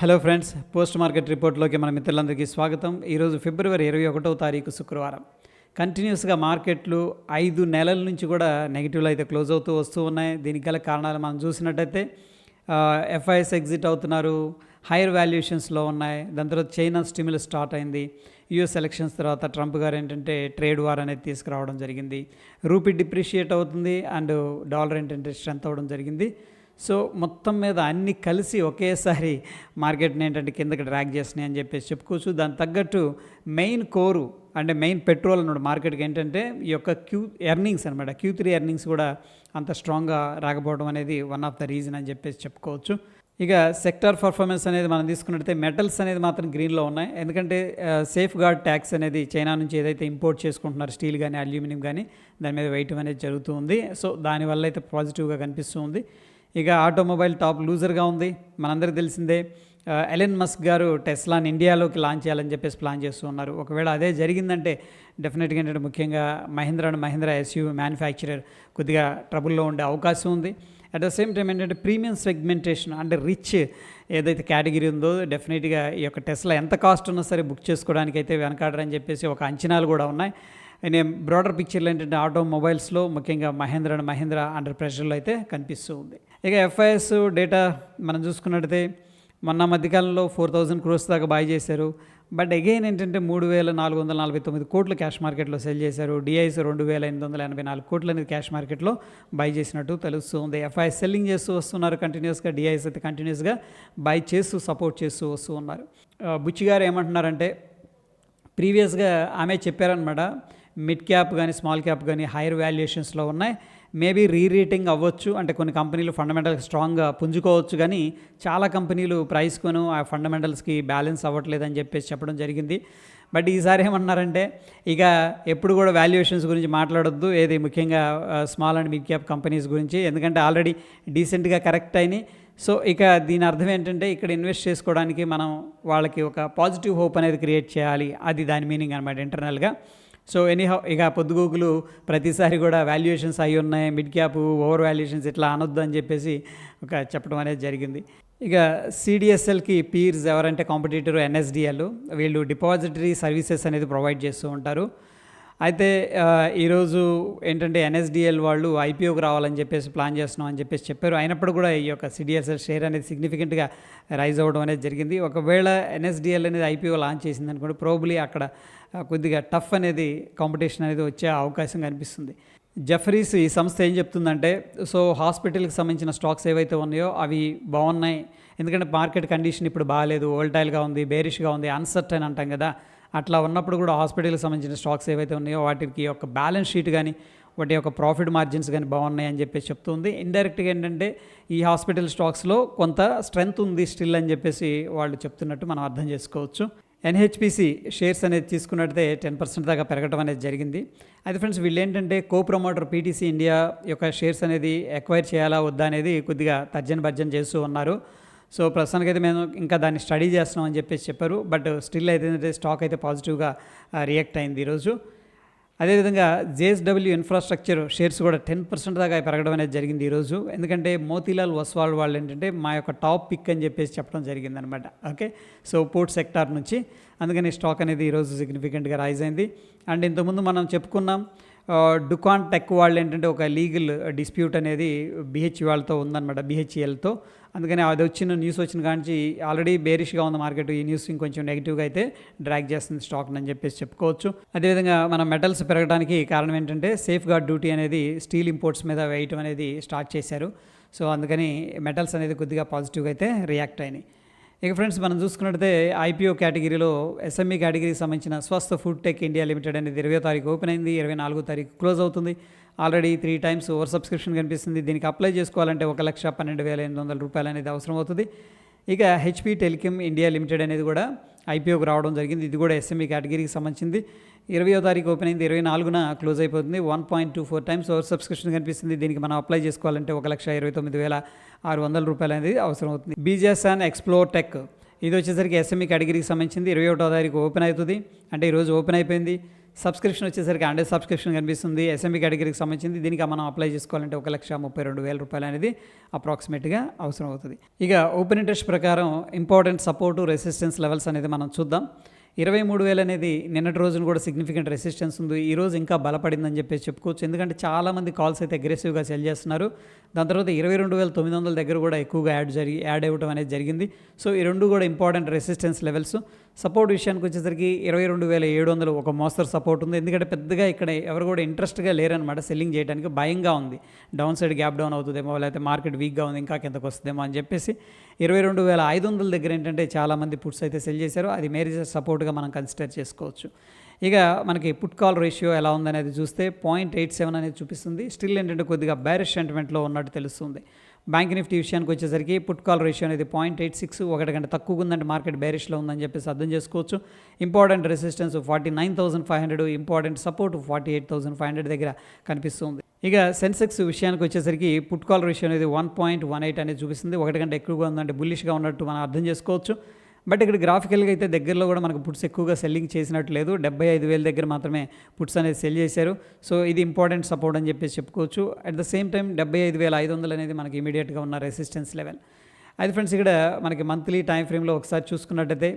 Hello friends, post market రిపోర్ట్లోకి మన మిత్రులందరికీ స్వాగతం. ఈరోజు ఫిబ్రవరి 21వ తారీఖు శుక్రవారం. కంటిన్యూస్గా మార్కెట్లు 5 నెలల నుంచి కూడా నెగిటివ్లో అయితే క్లోజ్ అవుతూ వస్తూ ఉన్నాయి. దీనికి గల కారణాలు మనం చూసినట్టయితే ఎఫ్ఐఎస్ ఎగ్జిట్ అవుతున్నారు, హైయర్ వాల్యుయేషన్స్లో ఉన్నాయి. దాని తర్వాత చైనా స్టిమ్యులస్ స్టార్ట్ అయింది. యూఎస్ ఎలక్షన్స్ తర్వాత ట్రంప్ గారు ఏంటంటే ట్రేడ్ వార్ అనేది తీసుకురావడం జరిగింది. రూపీ డిప్రిషియేట్ అవుతుంది అండ్ డాలర్ ఏంటంటే స్ట్రెంత్ అవ్వడం జరిగింది. సో మొత్తం మీద అన్నీ కలిసి ఒకేసారి మార్కెట్ని ఏంటంటే కిందకి డ్రాగ్ చేస్తున్నాయి అని చెప్పేసి చెప్పుకోవచ్చు. దానికి తగ్గట్టు మెయిన్ కోరు అంటే మెయిన్ పెట్రోల్ అన్నమాట మార్కెట్కి ఏంటంటే ఈ యొక్క ఎర్నింగ్స్ అనమాట. Q3 ఎర్నింగ్స్ కూడా అంత స్ట్రాంగ్గా రాకపోవడం అనేది వన్ ఆఫ్ ద రీజన్ అని చెప్పేసి చెప్పుకోవచ్చు. ఇక సెక్టార్ పర్ఫార్మెన్స్ అనేది మనం తీసుకున్నట్టయితే మెటల్స్ అనేది మాత్రం గ్రీన్లో ఉన్నాయి. ఎందుకంటే సేఫ్ గార్డ్ ట్యాక్స్ అనేది చైనా నుంచి ఏదైతే ఇంపోర్ట్ చేసుకుంటున్నారు స్టీల్ కానీ అల్యూమినియం కానీ దాని మీద వేయటం అనేది జరుగుతుంది. సో దానివల్ల అయితే పాజిటివ్గా కనిపిస్తూ ఉంది. ఇక ఆటోమొబైల్ టాప్ లూజర్గా ఉంది. మనందరికీ తెలిసిందే ఎలన్ మస్క్ గారు టెస్లాని ఇండియాలోకి లాంచ్ చేయాలని చెప్పేసి ప్లాన్ చేస్తూ ఉన్నారు. ఒకవేళ అదే జరిగిందంటే డెఫినెట్గా ఏంటంటే ముఖ్యంగా Mahindra and Mahindra SUV manufacturer కొద్దిగా ట్రబుల్లో ఉండే అవకాశం ఉంది. అట్ ద సేమ్ టైం ఏంటంటే ప్రీమియం సెగ్మెంటేషన్ అంటే రిచ్ ఏదైతే కేటగిరీ ఉందో డెఫినెట్గా ఈ యొక్క టెస్లా ఎంత కాస్ట్ ఉన్నా సరే బుక్ చేసుకోవడానికి అయితే వెనకాడరని చెప్పేసి ఒక అంచనాలు కూడా ఉన్నాయి. నేను బ్రాడర్ పిక్చర్లో ఏంటంటే ఆటోమొబైల్స్లో ముఖ్యంగా మహీంద్రా అండర్ ప్రెషర్లో అయితే కనిపిస్తూ ఉంది. ఇక ఎఫ్ఐఎస్ డేటా మనం చూసుకున్నట్టయితే మొన్న మధ్యకాలంలో 4,000 crores దాకా బై చేశారు. బట్ అగైన్ ఏంటంటే 3,449 కోట్లు క్యాష్ మార్కెట్లో సెల్ చేశారు. డిఐస్ 2,884 కోట్లు అనేది క్యాష్ మార్కెట్లో బై చేసినట్టు తెలుస్తూ ఉంది. ఎఫ్ఐఎస్ సెల్లింగ్ చేస్తూ వస్తున్నారు కంటిన్యూస్గా, డిఐస్ అయితే కంటిన్యూస్గా బై చేస్తూ సపోర్ట్ చేస్తూ వస్తూ ఉన్నారు. బుచ్చి గారు ఏమంటున్నారంటే ప్రీవియస్గా ఆమె చెప్పారనమాట, మిడ్ క్యాప్ కానీ స్మాల్ క్యాప్ కానీ హైయర్ వాల్యుయేషన్స్లో ఉన్నాయి. మేబీ రీరేటింగ్ అవ్వచ్చు, అంటే కొన్ని కంపెనీలు ఫండమెంటల్స్ స్ట్రాంగ్గా పుంజుకోవచ్చు, కానీ చాలా కంపెనీలు ప్రైస్ కొను ఆ ఫండమెంటల్స్కి బ్యాలెన్స్ అవ్వట్లేదని చెప్పేసి చెప్పడం జరిగింది. బట్ ఈసారి ఏమన్నారంటే ఇక ఎప్పుడు కూడా వాల్యుయేషన్స్ గురించి మాట్లాడొద్దు, ఏది ముఖ్యంగా small and mid cap companies గురించి, ఎందుకంటే ఆల్రెడీ డీసెంట్గా కరెక్ట్ అయినాయి. సో ఇక దీని అర్థం ఏంటంటే ఇక్కడ ఇన్వెస్ట్ చేసుకోవడానికి మనం వాళ్ళకి ఒక పాజిటివ్ హోప్ అనేది క్రియేట్ చేయాలి, అది దాని మీనింగ్ అనమాట ఇంటర్నల్గా. సో ఎనీహౌ ఇక పొద్దుగూకులు ప్రతిసారి కూడా వాల్యుయేషన్స్ అయి ఉన్నాయి, మిడ్ క్యాప్ ఓవర్ వాల్యుయేషన్స్ ఇట్లా అనొద్దు అని చెప్పేసి ఒక చెప్పడం అనేది జరిగింది. ఇక సిడిఎస్ఎల్కి పీర్స్ ఎవరంటే కాంపిటీటర్ ఎన్ఎస్డిఎల్, వీళ్ళు డిపాజిటరీ సర్వీసెస్ అనేది ప్రొవైడ్ చేస్తూ ఉంటారు. అయితే ఈరోజు ఏంటంటే ఎన్ఎస్డిఎల్ వాళ్ళు ఐపీఓకి రావాలని చెప్పేసి ప్లాన్ చేస్తున్నాం అని చెప్పేసి చెప్పారు. అయినప్పుడు కూడా ఈ యొక్క సిడిఎస్ఎల్ షేర్ అనేది సిగ్నిఫికెంట్గా రైజ్ అవ్వడం అనేది జరిగింది. ఒకవేళ ఎన్ఎస్డిఎల్ అనేది ఐపీఓ లాంచ్ చేసింది అనుకోండి, ప్రోబ్లీ అక్కడ కొద్దిగా టఫ్ అనేది కాంపిటీషన్ అనేది వచ్చే అవకాశం కనిపిస్తుంది. జెఫరీస్ ఈ సంస్థ ఏం చెప్తుందంటే, సో హాస్పిటల్కి సంబంధించిన స్టాక్స్ ఏవైతే ఉన్నాయో అవి బాగున్నాయి, ఎందుకంటే మార్కెట్ కండిషన్ ఇప్పుడు బాగాలేదు, వోల్టైల్గా ఉంది, బేరిష్గా ఉంది, అన్సర్టైన్ అంటాం కదా, అట్లా ఉన్నప్పుడు కూడా హాస్పిటల్కి సంబంధించిన స్టాక్స్ ఏవైతే ఉన్నాయో వాటికి యొక్క బ్యాలెన్స్ షీట్ కానీ వాటి యొక్క ప్రాఫిట్ మార్జిన్స్ కానీ బాగున్నాయి అని చెప్పేసి చెప్తుంది. ఇండైరెక్ట్గా ఏంటంటే ఈ హాస్పిటల్ స్టాక్స్లో కొంత స్ట్రెంగ్త్ ఉంది స్టిల్ అని చెప్పేసి వాళ్ళు చెప్తున్నట్టు మనం అర్థం చేసుకోవచ్చు. ఎన్హెచ్పిసి షేర్స్ అనేది తీసుకున్నట్టయితే 10% దాకా పెరగడం అనేది జరిగింది. అయితే ఫ్రెండ్స్ వీళ్ళు ఏంటంటే కో ప్రమోటర్ పీటీసీ ఇండియా యొక్క షేర్స్ అనేది ఎక్వైర్ చేయాలా వద్దా అనేది కొద్దిగా తర్జన చేస్తూ ఉన్నారు. సో ప్రస్తుతానికైతే మేము ఇంకా దాన్ని స్టడీ చేస్తున్నాం అని చెప్పేసి చెప్పారు. బట్ స్టిల్ అయితే స్టాక్ అయితే పాజిటివ్గా రియాక్ట్ అయింది ఈరోజు. అదేవిధంగా జేఎస్డబ్ల్యూ ఇన్ఫ్రాస్ట్రక్చర్ షేర్స్ కూడా 10% దాకా పెరగడం అనేది జరిగింది ఈరోజు. ఎందుకంటే మోతీలాల్ ఒస్వాల్ వాళ్ళు ఏంటంటే మా యొక్క టాప్ పిక్ అని చెప్పేసి చెప్పడం జరిగింది అనమాట. ఓకే, సో పోర్ట్ సెక్టార్ నుంచి, అందుకని స్టాక్ అనేది ఈరోజు సిగ్నిఫికెంట్గా రైజ్ అయింది. అండ్ ఇంతకుముందు మనం చెప్పుకున్నాం డుకాన్ టెక్ వాళ్ళు ఏంటంటే ఒక లీగల్ డిస్ప్యూట్ అనేది వాళ్ళతో ఉందన్నమాట, బిహెచ్ఈఎల్తో. అందుకని అది న్యూస్ వచ్చిన కాంచి ఆల్రెడీ బేరిష్గా ఉంది మార్కెట్, ఈ న్యూస్ ఇంకొంచెం నెగిటివ్గా అయితే డ్రాగ్ చేస్తుంది స్టాక్ని అని చెప్పేసి చెప్పుకోవచ్చు. అదేవిధంగా మన మెటల్స్ పెరగడానికి కారణం ఏంటంటే సేఫ్ గార్డ్ డ్యూటీ అనేది స్టీల్ ఇంపోర్ట్స్ మీద వేయటం అనేది స్టార్ట్ చేశారు. సో అందుకని మెటల్స్ అనేది కొద్దిగా పాజిటివ్గా అయితే రియాక్ట్ అయినాయి. ఇక ఫ్రెండ్స్ మనం చూసుకున్నట్టయితే ఐపీఓ కేటగిరీలో ఎస్ఎంఈ కేటగిరీకి సంబంధించిన స్వస్థ ఫుడ్ టెక్ ఇండియా లిమిటెడ్ అనేది 20వ తారీఖు ఓపెన్ అయింది, 24వ తారీఖు క్లోజ్ అవుతుంది. ఆల్రెడీ 3 times ఓవర్ సబ్స్క్రిప్షన్ కనిపిస్తుంది. దీనికి అప్లై చేసుకోవాలంటే 1,12,800 రూపాయలు అనేది అవసరం అవుతుంది. ఇక హెచ్పి టెలికామ్ ఇండియా లిమిటెడ్ అనేది కూడా ఐపీఓకి రావడం జరిగింది. ఇది కూడా ఎస్ఎంఈ కేటగిరీకి సంబంధించింది. 20వ తారీఖు ఓపెన్ అయింది, 24న క్లోజ్ అయిపోతుంది. 1.24 times ఓవర్ సబ్స్క్రిప్షన్ కనిపిస్తుంది. దీనికి మనం అప్లై చేసుకోవాలంటే 1,29,600 రూపాయలు అనేది అవసరం అవుతుంది. బీజెస్ అండ్ ఎక్స్ప్లోర్ టెక్ ఇది వచ్చేసరికి ఎస్ఎంఈ కేటగిరీకి సంబంధించింది. 21వ తారీఖు ఓపెన్ అవుతుంది, అంటే ఈరోజు ఓపెన్ అయిపోయింది. సబ్స్క్రిప్షన్ వచ్చేసరికి 100 సబ్స్క్రిప్షన్ కనిపిస్తుంది. ఎస్ఎంబీ కేటగిరీకి సంబంధించింది. దీనికి మనం అప్లై చేసుకోవాలంటే 1,32,000 రూపాయలు అనేది అప్రాక్సిమేట్గా అవసరం అవుతుంది. ఇక ఓపెన్ ఇంట్రెస్ట్ ప్రకారం ఇంపార్టెంట్ సపోర్టు రెసిస్టెన్స్ లెవెల్స్ అనేది మనం చూద్దాం. 23,000 అనేది నిన్నటి రోజున కూడా సిగ్నిఫికెంట్ రెసిస్టెన్స్ ఉంది. ఈరోజు ఇంకా బలపడిందని చెప్పేసి చెప్పుకోవచ్చు. ఎందుకంటే చాలామంది కాల్స్ అయితే అగ్రెసివ్గా సెల్ చేస్తున్నారు. దాని తర్వాత 22,900 దగ్గర కూడా ఎక్కువగా యాడ్ అవ్వడం అనేది జరిగింది. సో ఈ రెండు కూడా ఇంపార్టెంట్ రెసిస్టెన్స్ లెవెల్స్. సపోర్ట్ విషయానికి వచ్చేసరికి 22,700 ఒక మోస్తరు సపోర్ట్ ఉంది. ఎందుకంటే పెద్దగా ఇక్కడ ఎవరు కూడా ఇంట్రెస్ట్గా లేరనమాట సెల్లింగ్ చేయడానికి. భయంగా ఉంది డౌన్ సైడ్ గ్యాప్ డౌన్ అవుతుందేమో, లేకపోతే మార్కెట్ వీక్గా ఉంది ఇంకా కిందకు వస్తుందేమో అని చెప్పేసి 22,500 దగ్గర ఏంటంటే చాలామంది పుట్స్ అయితే సెల్ చేశారు. అది మేజర్ సపోర్ట్గా మనం కన్సిడర్ చేసుకోవచ్చు. ఇక మనకి పుట్ కాల్ రేషియో ఎలా ఉందనేది చూస్తే 0.87 అనేది చూపిస్తుంది. స్టిల్ ఏంటంటే కొద్దిగా బేరిష్ సెంటిమెంట్లో ఉన్నట్టు తెలుస్తుంది. బ్యాంక్ నిఫ్టీ విషయానికి వచ్చేసరికి పుట్ కాల్ రేషియో అనేది 0.86, 1 కంటే తక్కువగా ఉందంటే మార్కెట్ బేరిష్లో ఉందని చెప్పేసి అర్థం చేసుకోవచ్చు. ఇంపార్టెంట్ రెసిస్టెన్స్ 49,500, ఇంపార్టెంట్ సపోర్ట్ 48,500 దగ్గర కనిపిస్తుంది. ఇక సెన్సెక్స్ విషయానికి వచ్చేసరికి పుట్ కాల్ రేషియో అనేది 1.18 అనేది చూపిస్తుంది. 1 కంటే ఎక్కువగా ఉందంటే బుల్లిష్గా ఉన్నట్టు మనం అర్థం చేసుకోవచ్చు. బట్ ఇక్కడ గ్రాఫికల్గా అయితే దగ్గరలో కూడా మనకు పుట్స్ ఎక్కువగా సెల్లింగ్ చేసినట్టు లేదు. 75,000 దగ్గర మాత్రమే పుట్స్ అనేది సెల్ చేశారు. సో ఇది ఇంపార్టెంట్ సపోర్ట్ అని చెప్పేసి చెప్పుకోవచ్చు. అట్ ద సేమ్ టైం 75,500 అనేది మనకి ఇమీడియట్గా ఉన్న రెసిస్టెన్స్ లెవెల్. అయితే ఫ్రెండ్స్ ఇక్కడ మనకి మంత్లీ టైం ఫ్రేమ్లో ఒకసారి చూసుకున్నట్టయితే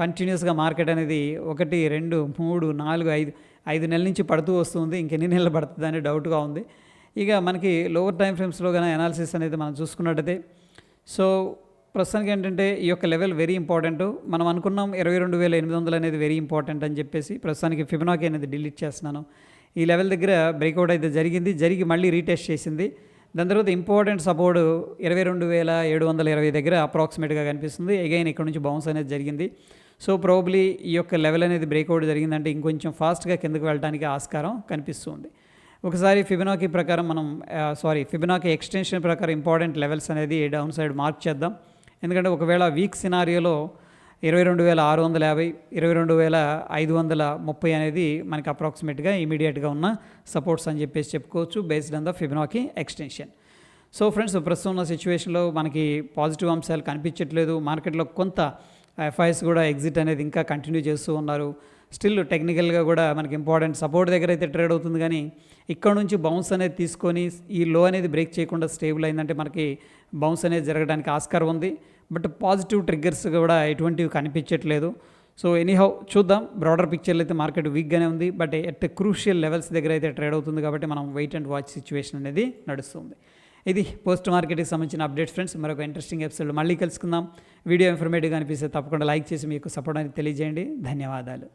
కంటిన్యూస్గా మార్కెట్ అనేది 1, 2, 3, 4, 5 నెలల నుంచి పడుతూ వస్తుంది. ఇంకెన్ని నెలలు పడుతుంది అని డౌట్గా ఉంది. ఇక మనకి లోవర్ టైం ఫ్రేమ్స్లో కానీ అనాలిసిస్ అనేది మనం చూసుకున్నట్టయితే సో ప్రస్తుతానికి ఏంటంటే ఈ యొక్క లెవెల్ వెరీ ఇంపార్టెంట్. మనం అనుకున్నాం 22,800 అనేది వెరీ ఇంపార్టెంట్ అని చెప్పేసి ప్రస్తుతానికి ఫిబొనాకీ అనేది డిలీట్ చేస్తున్నాను. ఈ లెవెల్ దగ్గర బ్రేక్అవుట్ అయితే జరిగి మళ్ళీ రీటెస్ట్ చేసింది. దాని తర్వాత ఇంపార్టెంట్ సపోర్ట్ 22,720 దగ్గర అప్రాక్సిమేట్గా కనిపిస్తుంది. అగైన్ ఇక్కడ నుంచి బౌన్స్ అనేది జరిగింది. సో ప్రాబబ్లీ ఈ యొక్క లెవెల్ అనేది బ్రేక్అవుట్ జరిగిందంటే ఇంకొంచెం ఫాస్ట్గా కిందకు వెళ్ళడానికి ఆస్కారం కనిపిస్తుంది. ఒకసారి ఫిబొనాకీ ప్రకారం ఫిబొనాకీ ఎక్స్టెన్షన్ ప్రకారం ఇంపార్టెంట్ లెవెల్స్ అనేది డౌన్ సైడ్ మార్క్ చేద్దాం. ఎందుకంటే ఒకవేళ వీక్ సినారియోలో 22,650, 22,530 అనేది మనకి అప్రాక్సిమేట్గా ఇమీడియట్గా ఉన్న సపోర్ట్స్ అని చెప్పేసి చెప్పుకోవచ్చు based on the Fibonacci extension. So friends ప్రస్తుతం ఉన్న సిచ్యువేషన్లో మనకి పాజిటివ్ అంశాలు కనిపించట్లేదు. మార్కెట్లో కొంత ఎఫ్ఐఎస్ కూడా ఎగ్జిట్ అనేది ఇంకా కంటిన్యూ చేస్తూ ఉన్నారు. స్టిల్ టెక్నికల్గా కూడా మనకి ఇంపార్టెంట్ సపోర్ట్ దగ్గర అయితే ట్రేడ్ అవుతుంది. కానీ ఇక్కడ నుంచి బౌన్స్ అనేది తీసుకొని ఈ లో అనేది బ్రేక్ చేయకుండా స్టేబుల్ అయిందంటే మనకి బౌన్స్ అనేది జరగడానికి ఆస్కారం ఉంది. బట్ పాజిటివ్ ట్రిగ్గర్స్ కూడా ఎటువంటివి కనిపించట్లేదు. సో ఎనీహౌ చూద్దాం. బ్రాడర్ పిక్చర్లో అయితే మార్కెట్ వీక్గానే ఉంది. బట్ ఎట్ క్రూషియల్ లెవెల్స్ దగ్గర అయితే ట్రేడ్ అవుతుంది కాబట్టి మనం వెయిట్ అండ్ వాచ్ సిచ్యువేషన్ అనేది నడుస్తుంది. ఇది పోస్ట్ మార్కెట్కి సంబంధించిన అప్డేట్స్ ఫ్రెండ్స్. మరొక ఇంట్రెస్టింగ్ ఎపిసోడ్ మళ్ళీ కలుసుకుందాం. వీడియో ఇన్ఫర్మేటివ్గా అనిపిస్తే తప్పకుండా లైక్ చేసి మీకు సపోర్ట్ అనేది తెలియజేయండి. ధన్యవాదాలు.